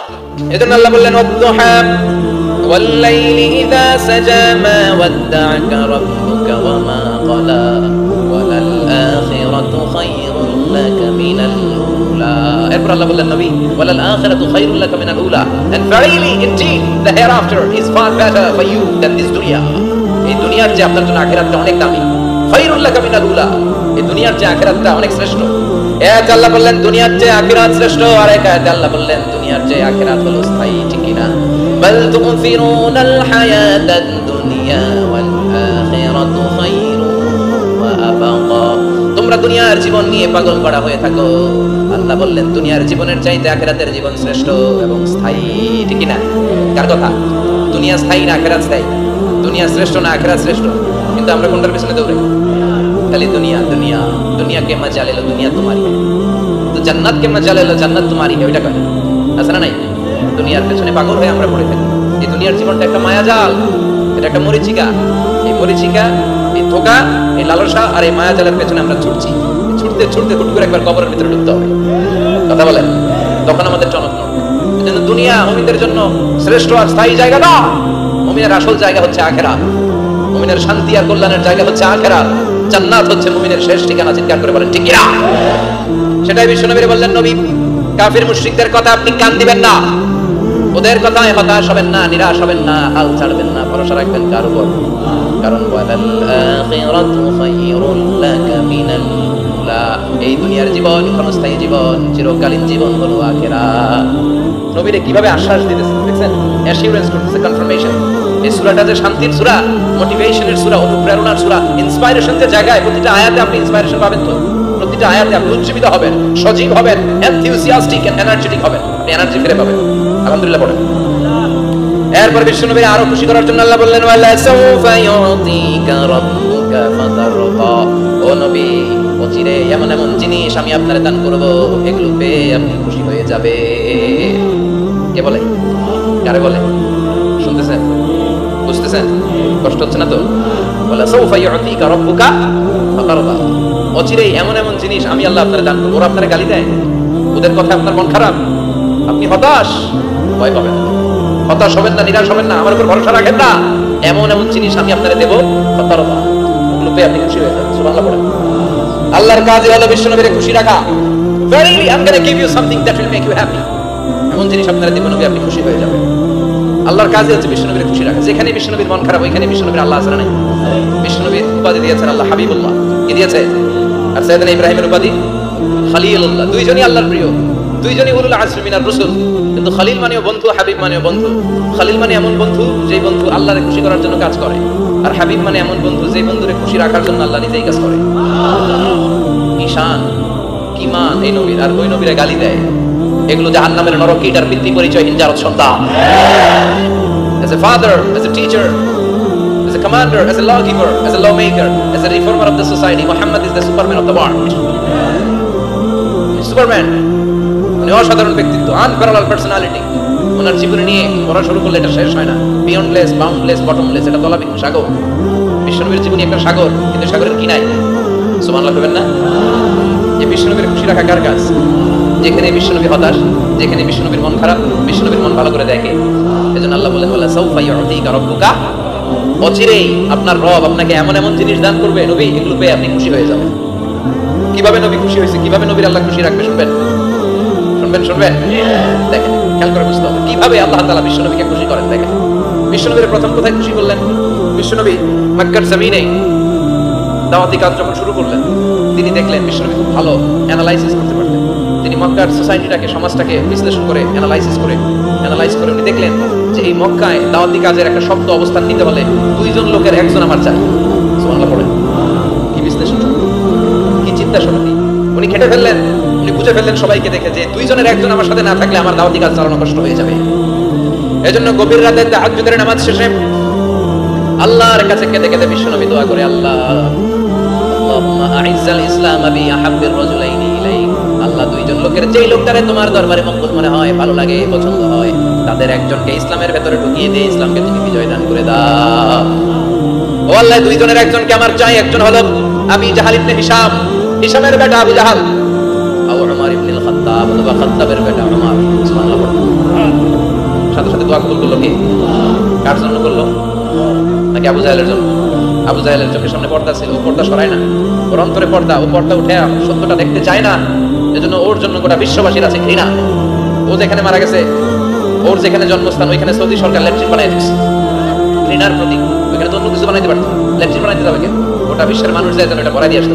এজন্য আল্লাহ বললেন ওয়াদ-দুহা ওয়াল-লাইলি ইযা সাজা মা ওয়াদ্দা'আকা রাব্বুকা ওয়া মা ক্বালা ওয়ালাল আখিরাতু খায়রুল লাকা মিনাল উলা। এরপর আল্লাহ বললেন নবী ওয়ালাল আখিরাতু খায়রুল লাকা মিনাল উলা, and verily indeed the hereafter is far better for you than this dunya. এই দুনিয়ার যে আপনার জন্য আখিরাতটা অনেক দামি, খায়রুল লাকা মিনাল উলা, এই দুনিয়ার যে আখিরাতটা অনেক শ্রেষ্ঠ। এক আল্লাহ বললেন দুনিয়ার যে আখিরাত শ্রেষ্ঠ, আর এক আয়াতে আল্লাহ বললেন দুনিয়ার যে আখিরাত হলো স্থায়ী, ঠিক কি না? বাল তুফিরুনাল হায়াতাদ দুনিয়া ওয়াল আখিরাতু খায়রুন ওয়া আবকা। তোমরা দুনিয়ার জীবন নিয়ে পাগল করা হয়ে থাকো, আল্লাহ বললেন দুনিয়ার জীবনের চাইতে আখিরাতের জীবন শ্রেষ্ঠ এবং স্থায়ী, ঠিক কি না? কার কথা? দুনিয়া স্থায়ী না আখিরাত স্থায়ী? দুনিয়া শ্রেষ্ঠ না আখিরাত শ্রেষ্ঠ? কিন্তু আমরা কোনটার পিছনে দৌড়াই? খালি দুনিয়া দুনিয়া। दुनिया के मजा ले लो, दुनिया तुम्हारी है। तो जन्नत के मजा ले लो, जन्नत तुम्हारी है। ওইটা কয় আছে না নাই? দুনিয়ার পেছনে পাগল হয়ে আমরা পড়ে থাকি। এই দুনিয়ার জীবনটা একটা মায়াজাল, এটা একটা মরিচিকা। এই মরিচিকা, এই ধোঁকা, এই লালসা আর এই মায়াজালের পেছনে আমরা ছুটছি। ছুটতে ছুটতে হুট করে একবার কবরের ভিতরে ঢুকতে হবে। কথা বলেন, তখন আমাদের টনক নড়বে। এজন্য দুনিয়া মুমিনদের জন্য শ্রেষ্ঠ আর স্থায়ী জায়গা না। মুমিনের আসল জায়গা হচ্ছে আখিরাত। মুমিনের শান্তি আর কল্যাণের জায়গা হচ্ছে আখিরাত। জান্নাত হচ্ছে মুমিনের শেষ ঠিকানা। চিৎকার করে বলেন ঠিক কি না? সেটাই বিশ্বনবী বললেন, নবী কাফির মুশরিকদের কথা আপনি কান দিবেন না, ওদের কথায় হতাশ হবেন না, নিরাশ হবেন না, হাল ছাড়বেন না, ভরসা রাখবেন কার উপর? কারণ ওয়ালাল আখিরাতু খায়রুল লাকা মিনাল উলা। এই দুনিয়ার জীবন ক্ষণস্থায়ী জীবন, চিরকালীন জীবন হলো আখিরাত। নবীরে কিভাবে আশ্বাস দিতেছেন দেখছেন? অ্যাসিউরেন্স করতেছে, কনফার্মেশন। এই সূরাটা যে শান্তির সূরা, মোটিভেশনের সূরা, অনুপ্রেরণার সূরা, ইন্সপাইরেশন যে জায়গায়, প্রতিটা আয়াতে আপনি ইন্সপাইরেশন পাবেন। তো প্রতিটা আয়াতে আপনি উজ্জীবিত হবেন, সজীব হবেন, এনথিউসিয়াস্টিক এন্ড এনার্জেটিক হবেন, আপনি এনার্জি ফিরে পাবেন। আলহামদুলিল্লাহ পড়েন। এরপর বিশ্বনবী আরো খুশি করার জন্য আল্লাহ বললেন ওয়ালা সাউফা ইউতিকা রাব্বুকা ফাতারদা। ও নবী, অচিরে এমন এমন জিনিস আমি আপনারে দান করব, এগুলো পেয়ে আপনি খুশি হয়ে যাবে। কে বলে? কারে বলে? শুনতেছেন? বুঝতেছেন? কষ্ট হচ্ছে না তো? ওয়ালা সাউফা ইউতিকা রাব্বুকা ফাতারদা। অচিরে এমন এমন জিনিস আমি আল্লাহ আপনারে দান করব। ওরা আপনারে গালি দেয়, ওদের কথা আপনার মন খারাপ, আপনি হতাশ, ভয় পাবেন না, হতাশ হবেন না, নিরাশ হবেন না, আমার উপর ভরসা রাখেন না। এমন এমন জিনিস আমি আপনারে দেব, ফাতারদা, ওগুলো পেয়ে আপনি খুশি হয়ে যাবেন। সুবহানাল্লাহ পড়েন। আল্লাহর কাজে হলো বিশ্বনবীকে খুশি রাখা। Verily I'm going to give you something that will make you happy. এমন জিনিস আপনারা দেব, নবী আপনি খুশি হয়ে যাবেন। আল্লাহর কাজে হচ্ছে বিশ্বনবীকে খুশি রাখা। যেখানে বিশ্বনবীর মন খারাপ, ওইখানে বিশ্বনবীর আল্লাহ আছে না নাই? বিশ্বনবীর উপাধি দিয়েছেন আল্লাহ হাবিবুল্লাহ, কি দিয়েছে? আর সাইয়েদনা ইব্রাহিমের উপাধি খলিলুল্লাহ। দুইজনই আল্লাহর প্রিয়, দুইজনই উলুল আজমি মিনার রাসূল। কিন্তু খলিল মানেও বন্ধু, হাবিব মানেও বন্ধু। খলিল মানে এমন বন্ধু যেই বন্ধু আল্লাহরে খুশি করার জন্য কাজ করে, আর হাবিব মানে এমন বন্ধু যেই বন্ধুরে খুশি রাখার জন্য আল্লাহ নিজেই কাজ করে। ঈশান কি মান এই নবীর, আর ওই নবীরে গালি দেয়। এগুলো জাহান্নামের নরক, এটার ভিত্তি পরিচয়হীন জারদ সন্তান। As a father, as a teacher, as a commander, as a lawgiver, as a lawmaker, as a reformer of the society, Muhammad is the superman of the world. Superman, উনি অসাধারণ ব্যক্তিত্ব, আনপ্যারালাল পার্সোনালিটি। ওনার জীবনে নিয়ে পড়া শুরু করলে এটা শেষ হয় না। বিয়ন্ডলেস, বাউন্ডলেস, বটমলেস, এটা তলাবিহীন সাগর। বিশ্বনবীর জীবনী একটা সাগর, কিন্তু সাগরের কি নাই? সুবহানাল্লাহ বলবেন না? এই বিশ্বনবীর খুশি রাখা কার কাজ? যেখানে বিশ্বনবী হতাশ, যেখানে বিশ্বনবীর মন খারাপ, বিশ্বনবীর মন ভালো করে দেখে। এজন্য আল্লাহ বলেন ওয়ালা সাউফা ইউতিকা রাব্বুকা। অচিরেই আপনার রব আপনাকে এমন এমন জিনিস দান করবে, নবী এগুলো পেয়ে আপনি খুশি হয়ে যাবেন। কিভাবে নবী খুশি হয়েছে, কিভাবে নবীর আল্লাহ খুশি রাখবে শুনবেন? শুনবেন? দেখেন, খেয়াল করে বুঝতে হবে কিভাবে আল্লাহ তাআলা বিশ্বনবীকে খুশি করেন। দেখেন, বিশ্বনবীর প্রথম কোথায় খুশি করলেন? বিশ্বনবী মক্কার জমিনে দাওয়াতি কাজ যখন শুরু করলেন, তিনি দেখলেন বিশ্বনবী খুব ভালো অ্যানালাইসিস করতে পারতেন। তিনি মক্কার সোসাইটিটাকে, সমাজটাকে বিশ্লেষণ করে অ্যানালাইজ করে উনি দেখলেন যে এই মক্কায় দাওয়াতি কাজের একটা শক্ত অবস্থান নিতে হলে দুইজন লোকের একজন আমার চাই। সুবহানাল্লাহ পড়েন। কি বিশ্লেষণ, কি চিন্তা শক্তি! উনি খেটে ফেললেন, উনি বুঝে ফেললেন সবাইকে দেখে যে দুইজনের একজন আমার সাথে না থাকলে আমার দাওয়াতি কাজ চালানো কষ্ট হয়ে যাবে। এজন্য গভীর রাতে তাহাজ্জুদের নামাজ শেষে আল্লাহর কাছে কেঁদে কেঁদে বিশ্বনবী দোয়া করে, আল্লাহুম্মা আইজ্জাল ইসলাম বি আহাব্বির রাজুলাইনি ইলাইক। আল্লাহ, দুইজন লোকের যেই লোকটারে তোমার দরবারে মকবুল মনে হয়, ভালো লাগে, পছন্দ হয়, তাদের একজনকে ইসলামের ভেতরে ঢুকিয়ে দিয়ে ইসলামকে তুমি বিজয় দান করে দাও। ও আল্লাহ, দুইজনের একজনকে আমার চাই। একজন হলো আবু জাহাল ইবনে হিশাম, হিশামের বেটা আবু জাহাল, আর ওমর ইবনে আল খাত্তাব, অথবা খাত্তাবের বেটা ওমর। সুবহানাল্লাহ। দোয়া কবুল করলো কে? কার জন্য করলো? নাকি আবু জাহেলের জন্য? আবু জাহেলের চোখের সামনে পর্দা ছিল, ও পর্দা সরায় না, ওর অন্তরে পর্দা, ও পর্দা উঠে সত্যটা দেখতে চায় না, এজন্য ওর জন্য গোটা বিশ্ববাসীর আছে ঘৃণা। ও যেখানে মারা গেছে, ওর যেখানে জন্মস্থান, ওইখানে সৌদি সরকার ল্যাট্রিন বানাই দিচ্ছে, ঘৃণার প্রতীক। ওইখানে তো অন্য কিছু বানাইতে পারতো, ল্যাট্রিন বানাইতে যাবে কেন? গোটা বিশ্বের মানুষ যায় যেন এটা করাই দিয়ে আসতো।